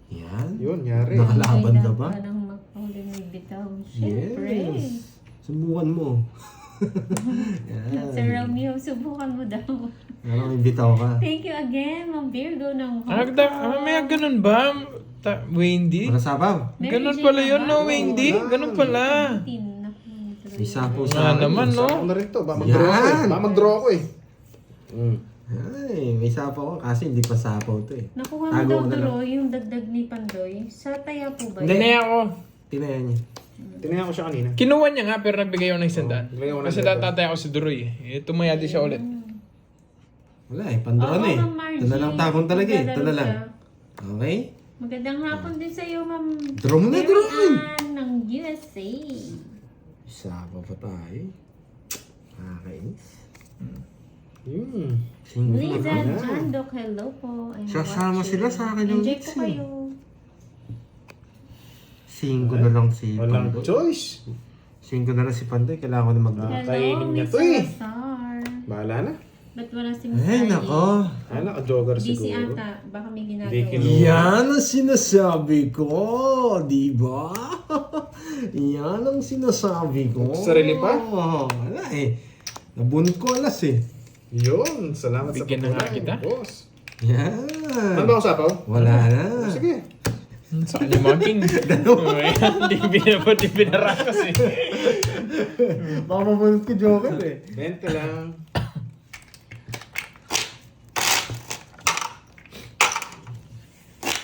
Yan. Yun, nyari. Nakalaban ka ba? Parang magpahuli may bitaw. Siyempre. Yes. Subukan mo. Yan. Sir Romeo, subukan mo daw. Parang may bitaw ka. Thank you again, Ma'am Virgo ng May ganun ba? Wendy? Para sabaw. Ganun pala yun, no, Wendy? Ganun pala. May sapo Nga sa akin. naman, no? Ako na rin to. Ba mag-draw ako eh. Yan. Ba mag-draw ako eh. Ay, may sapo ko kasi hindi pa sapaw to eh. Nakuha mo Tago daw ko na lang. duro yung dagdag ni Pandoy. Sa taya po ba? Hindi na ako. Tinayan niya. Tinignan ko siya kanina. Kinuha niya nga, pero nagbigay ako ng 100. nagbigay ako ng Kasi 100. tatay ako si Duroy. Eh, tumaya din siya ulit. Wala eh, pandura na eh. Ma'am Margie. Ito na lang tagong talaga eh. Ito na Maglalaro lang. siya. Okay? Magandang hapon din sa iyo, Ma'am Draw mo na, Mary draw mo. Ann ng USA. Sapaw pa tayo. Nakakainis. Hmm. Liza Ayan. Jandok, hello po. I'm Sasama watching. sila sa akin yung Enjoy mix po kayo. 5 na lang si Walang Pandoy. choice. 5 na lang si Pandoy. Kailangan ko na mag... Ah. Hello, Kainin niya Miss to eh. Salazar. Bahala na. Ba't wala si Miss Ay, Arlie? nako. Ah, naka-jogger Busy siguro. ata. Baka may ginagawa. Hindi kinu- Yan ang sinasabi ko, di ba? Yan ang sinasabi ko. Sarili pa? Wala eh. Nabunot ko alas eh. Yun, salamat Bigyan sa na nga pagkulay, kita. boss. Yan. Ano ba ang sapaw? Wala na. Sige. Sa kalimagin. Hindi binarakas eh. Baka mabunot ko joker eh. 20 lang.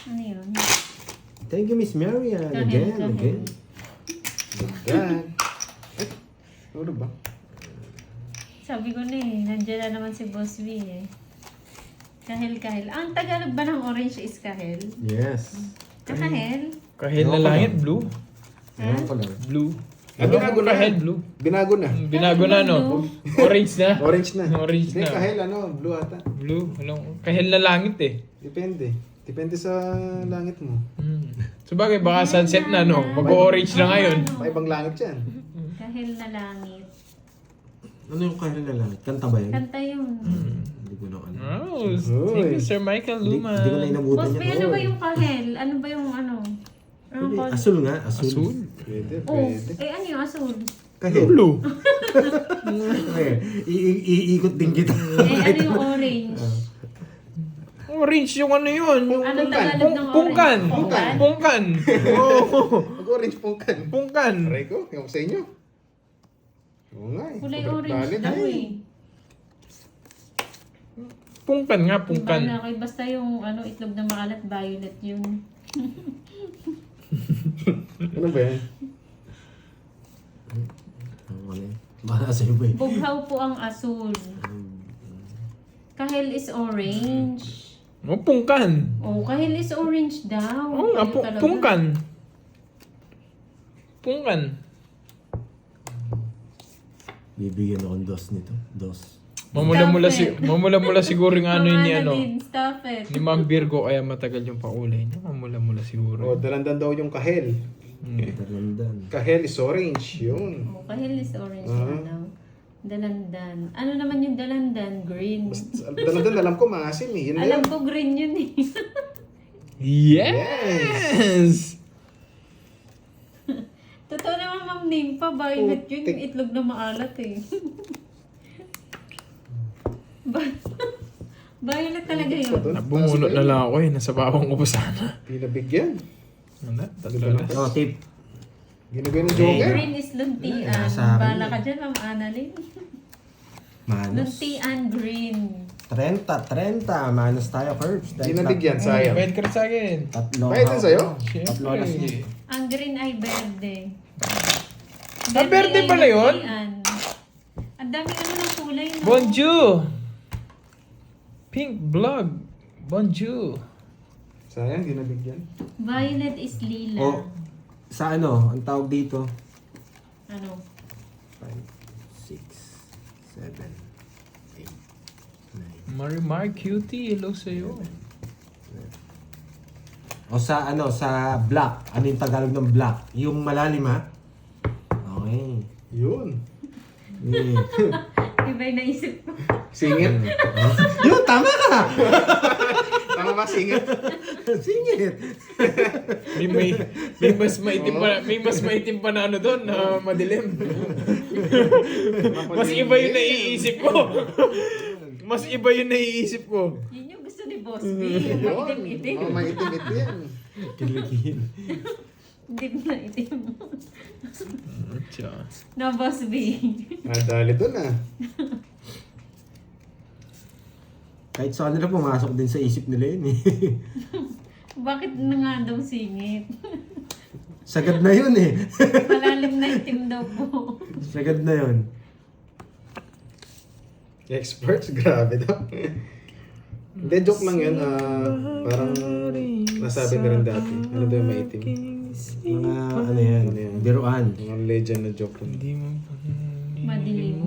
Ano yun? Thank you, Miss Marian. Kahit, Again, kahit. again. Dagdag. Ay, ano ba? Sabi ko na eh, nandiyan na naman si Boss V eh. Kahel. Ang Tagalog ba ng orange is kahel? Yes. Kahel? Kahit na langit, blue. Ewan ko lang. Blue. Ah, binago na. Kahit blue. Binago na. Binago na, no? Orange na. Orange na. Orange Hindi, na. kahil ano, blue ata. Blue. Kahit na langit eh. Depende. Depende sa langit mo. So bagay, baka sunset na, no? Mag-orange na ngayon. Paibang langit yan. Kahel na langit. Ano yung kahil na lang? Kanta ba yun? Kanta yun. Hindi ko na alam. Oh, thank you, Sir Michael Luma. Hindi ko na inabutan Boss V, niya. ano ba yung kahel? Ano ba yung ano? Ano Hindi, ba? Asul nga, asul. Asul? Pwede, Oh, pwede. ano yung asul? Kahil. Blue. Okay. Iikot din kita. Ano yung orange? Orange yung ano yun. Yung Anong Tagalog ng orange? pungkan. Pungkan? Pungkan. Oo. Mag-orange pungkan. Pungkan. Aray ko, yung sa inyo. Oo nga eh. Kulay Sobrang orange valid. daw eh. Pungkan nga, Iba pungkan. na kayo. Basta yung ano, itlog na makalat, violet yun. Ano ba yan? Ano eh? Baka sa'yo ba eh? Bughaw po ang asul. Kahel is orange. Oh, pungkan. Oh, kahel is orange daw. Oo nga, Kayo talaga. pungkan. Pungkan. Bibigyan akong dos nito. Dos. Mamula-mula siguro yung ano yun ni ano. Din, stop it. Ni Ma'am Virgo kaya matagal yung pakulay niya. Mamula-mula O, siguro. dalandan daw yung kahel. Talandan. Kahel is orange. Yun. Oh, kahel is orange na daw. Dalandan. Ano naman yung dalandan? Green. Dalandan, alam ko maasim eh. Yun na Alam yun. ko green yun eh. Yes! Totoo naman, Ma'am Nimpa, violet yun. Yung itlog na maalat eh. Violet talaga yun. Nabungunot na lang ako eh. Nasa bawang ko pa sana. Pinabigyan. Ano? Tatlo na. Oh, tip. Ginagay ng joker. Green is luntian. Nasa akin Bala eh. ka dyan, Ma'am Annalyn. Manos. Luntian green. 30. Manos tayo, Curbs. Dahil Ginabigyan, sayang. Bayad ka rin sa akin. Tatlo. Bayad din sa'yo? Tatlo alas niya. Siyempre. Ang green ay verde. Ah, verde ay pala yun? luntian. Ang daming ano ng kulay. No? Bonjour! Pink vlog. Bonjour. Sayang, ginabigyan. Violet is lila. Oh, sa ano, ang tawag dito? Ano? 5, 6, 7, 8, 9. Marimar Cutie, hello sa'yo. O sa ano, sa black. Ano yung Tagalog ng black? Yung malalim ha? Okay. Yun. Eh. Iba yung naisip ko. Singit. Yun, tama ka! Tama ba, singit? Singit! May mas maitim pa na ano doon, na madilim. Mas iba yung naiisip ko. Mas iba yung naiisip ko. Yun yung gusto ni Boss B. Maitim-itim. Oo, may itim-itim yan. Kiligin. Hindi na itim. Tiyan. Na Boss B. Dali doon ah. Kahit sa kanila pumasok din sa isip nila yun eh. Bakit na nga daw singit? Sagad na yun eh. Malalim na itim daw po. Sagad na yun. Experts, grabe daw. Hindi, joke lang yun. Parang nasabi na rin dati. Ano daw yung maitim? Mga ano yan, biruan. Mga legend na joke yun. Hindi mo Madilim.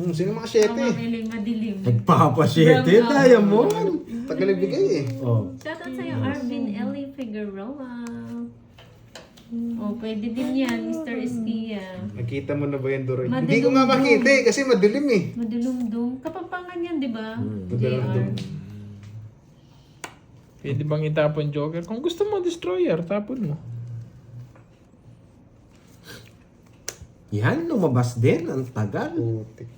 Sino mga Ang 7? mamiling madilim. Nagpapasyete, Brown Diamond. Tagal ibigay eh. Oh. Shoutout sa'yo, Arvin Ellie Figueroa. Oh, pwede din yan, Mr. Eskia. Nakita mo na ba yan, Doroy? Madilum-dum. Hindi ko nga makita eh, kasi madilim eh. Madulumdum. Kapampangan yan, di ba? Madulumdum. JR. Pwede bang itapon Joker? Kung gusto mo, Destroyer, tapon mo. Yan, lumabas din. Ang tagal. Putik.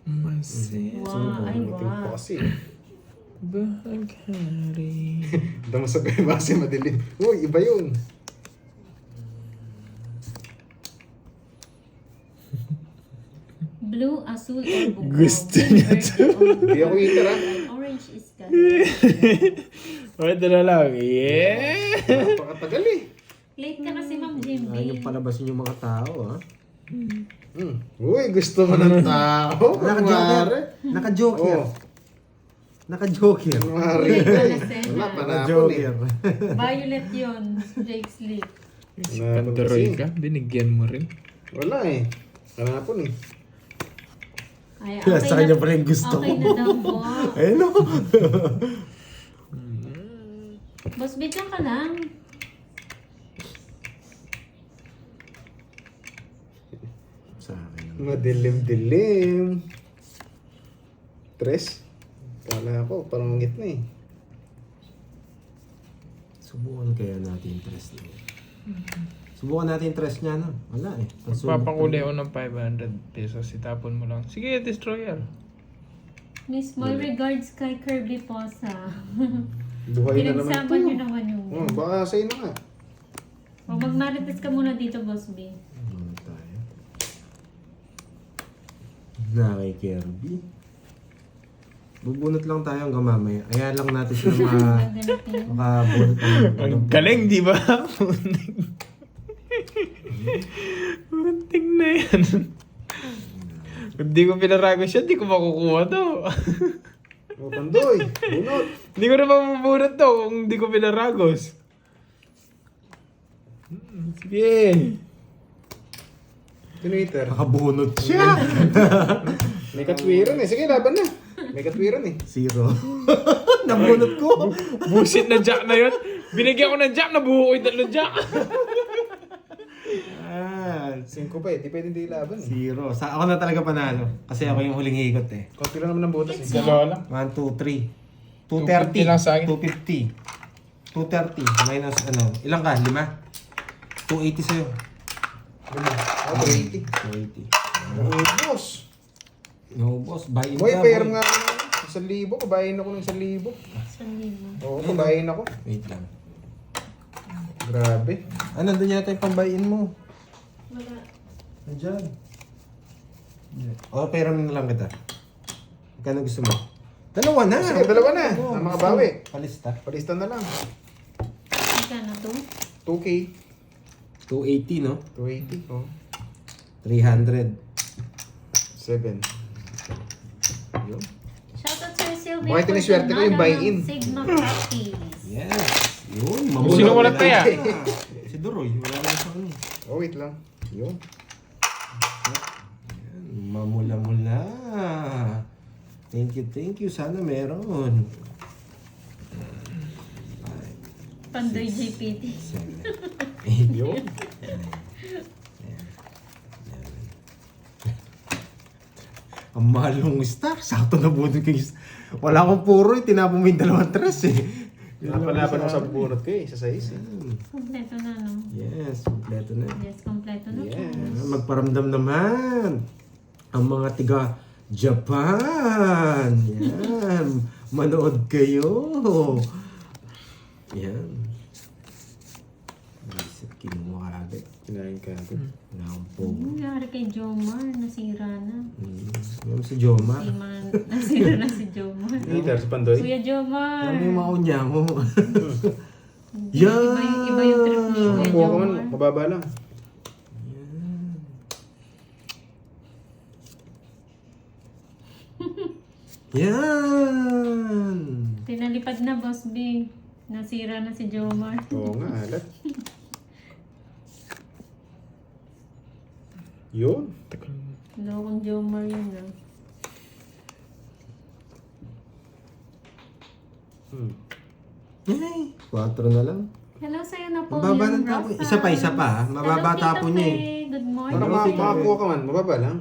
Masaya. Wow, ay Putik pa wow. kasi. Baghari. Damasag ko yung base madilim. Uy, iba yun. Blue, asul, or buko. Gusto niya to. Hindi ako hitter ha. Orange is ka. Pwede na lang. Yeah! Napakatagal eh. Late ka kasi, Ma'am Jimby. Ayaw yung palabasin yung mga tao, ha? Uy, gusto mo ng tao. Naka-joker. Kumare. Naka-joker. Oh, Naka-joker. kumare. Wala, panapon eh. Naka-joker. Violet yun, Jake Sleep. Si Panapon Pandaroy kasi. ka, binigyan mo rin. Wala eh. Panapon eh. Ay, Sa kanya pa rin gusto okay ko. na daw po. Ayun, no? Boss, bityan ka lang. Sa akin. Madilim-dilim. Tres. Kala ko, parangit na eh. Subukan kaya natin yung tres niya. Subukan natin yung tres niya, no? Wala eh. Papakuli ako ng 500 pesos, itapon mo lang. Sige, Destroyer. Miss, small regards kay Kirby Posa. Buhay na naman Pinagsama ito. niyo naman yung... Oh, baka sa'yo na nga. O magmarites ka muna dito, Boss B. Ano tayo? Na kay Kirby. Bubunot lang tayo hanggang mamaya. Kaya lang natin sila makabunot Ang galing, di ba? Munting na yan. Kung di ko pinarago siya, di ko makukuha to. Oh, Pandoy. Bunot. Hindi ko na mabubunot to kung di ko pinaragos. Sige. Twitter. Makabunot siya! May katwiran eh. Sige, laban na. May katwiran eh. Zero. Nabunot ko! Busit na jack na yun. Binigyan ko ng jack, nabuho ko yung tatlong jack. Ah, 5 pa eh. Di pwede hindi laban eh. zero. Ako na talaga panalo. Kasi ako yung huling ikot eh. Konti lang naman ang butas eh. Dalawa lang. 1, 2, 3. 250 lang sa akin. 250. 230. Minus ano. Ilang ka? 5? 280 sa'yo. Oh, 380. 280. Oh, boss. No, boss. Buy in Boy, ka, pairam boy. nga ako ng 1,000. Kubayin ako ng 1,000. Sandino. Oo, kubayin ako. Wait lang. Grabe. Ah, nandun yata yung pambayin mo. Wala. Nandiyan. O, pairam na lang kita. Magkano gusto mo? Dalawa na! Sige, dalawa na. Oo, Ang mga bawi. Palista. Palista na lang. Magkano to? 2K. 280, no? 280. Oh. 300. 7. Yun. Shoutout Sir Sylvia. Bakit tiniswerte ko yung buy-in? Sigma Coffees. Yes! Yun, Sino wala kaya? Si Doroy, wala na sa kanya. Oh, wait lang. Yun. Mamula-mula. Thank you. Sana meron. Pandoy JPT. 7, 8, Yun. Ang mahal ng star. Sakto na buto kayo. Wala akong puro eh. Tinapon mo yung dalawang tres eh. Napalaban ako sa bunot ko eh. Sa size eh. Kompleto na, no? Yes, kompleto na. Yes, kompleto na po. Yes. Magparamdam naman ang mga tiga Japan. Yan. Manood kayo. Yan. Isip kinuha agad. Kinain ka agad. Nampo. Ano nangyari kay Jomar? Nasira na. Yan si Jomar. Si Man, nasira na si Jomar. Peter, si Pandoy. Kuya Jomar. Ano yung maunya mo? Hindi, iba yung trip ni Kuya Kuha ko man, Jomar. mababa lang. Yan! Tinalipad na, Boss B. Nasira na si Jomar. Oo nga, alat. Yun. Tagal Lokong Jomar yun ah. Ay, 4 na lang. Hello sa'yo na po. Mababa ng tapo. Isa pa ha. Mababa tapo niya eh. Good Para morning. Hello, Tito makakuha ka man, mababa lang.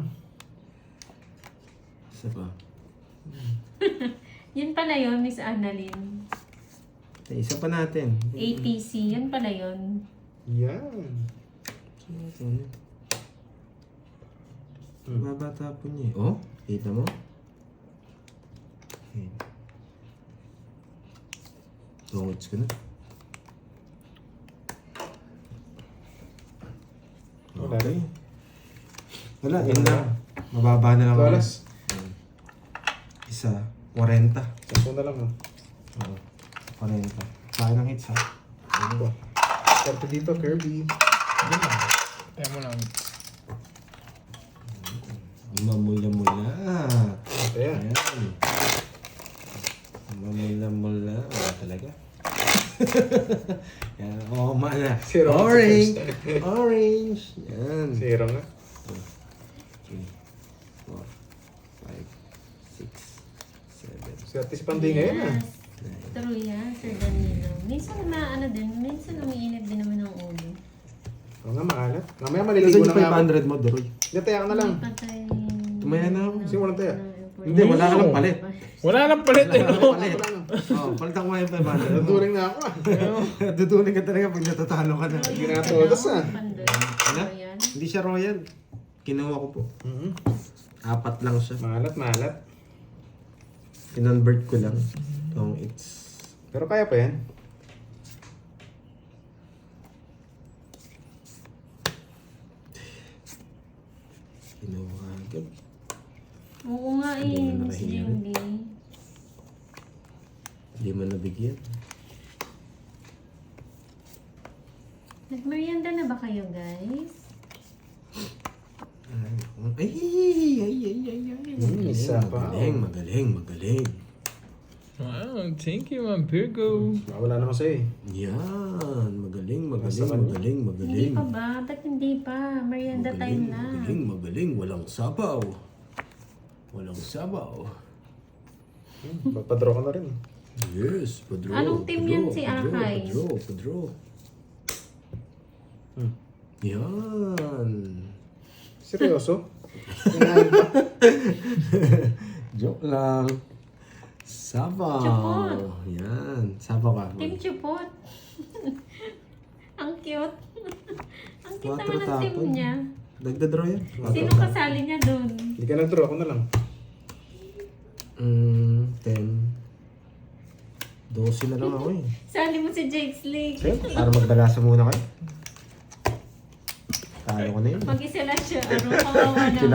Isa pa. Yun pala yun, Miss Annalyn. Isa pa natin. ATC, yun pala yun. Yan. Mababa tapo niya eh. Oh, kita mo? Okay. Tungits ko na. Wala Okay. rin. Wala, yun na. Mababa na lang. ako. Balas. Isa, 40. 10 na lang ah. Oo, 40. Kaya ng hits ha. Ano ba? Start dito, Kirby. Kaya mo lang. Mamula-mula. Ayan. Ayan. Mamula-mula. Wala talaga. Yan. Oh, mana. Zero ang Orange. first. Orange. Yan. Zero nga. 3, 4, 5, 6, 7. Swerte si Pandoy ngayon ah. True yan, Sir Danilo. Minsan minsan umiinit din naman ang ulo. Oo nga, maalat. Mamaya Kasi maliligo yung na nga ako. 500 mo, Deroy. Nataya ka na lang. Patay. Tumaya na ako. Kasi walang taya. Hindi, wala ka lang palit. Wala nang palit eh. Wala no? ka palit. Wala na. Oh, palitan ko nga yung 500. Naduling na ako ah. Duduling ka talaga pag natatalo ka na. Ginatodas ah. Pandoy. Ano? Ayan. Hindi siya royal. Kinuha ko po. Mhm. 4 lang siya. Maalat, maalat. Kinonvert ko lang. Yung it's... Pero kaya pa yan. Kinuha agad. Oo nga eh, Hindi mo Miss nakahiya. Jindy. Hindi mo nabigyan. Nagmerienda na ba kayo, guys? Ay. Isa pa. Magaling. Wow, thank you, Ma'am Virgo. Wala naman sa'yo eh. Yan. Magaling. Nasa kanya. Hindi pa ba? Ba't hindi pa? Merienda time na. Magaling. Walang sabaw. Magpa-draw ka na rin. Yes, padro. Anong team yan si Akay? Padro. Yan. Seryoso? Kinain pa? Joke lang. Sabaw. Chupot. Yan. Sabaw ka. Team Chupot. Ang cute. Ang cute Quattro naman ng team tapon. niya. Nagdadraw yan. Sino kasali niya doon? Hindi ka nag-draw, ako na lang. 10. 12 na lang ako eh. Sali mo si Jake Slick. Para magbalasa muna kayo. Talo ko na yun. Mag-isa lang siya. Ano, kawawa naman.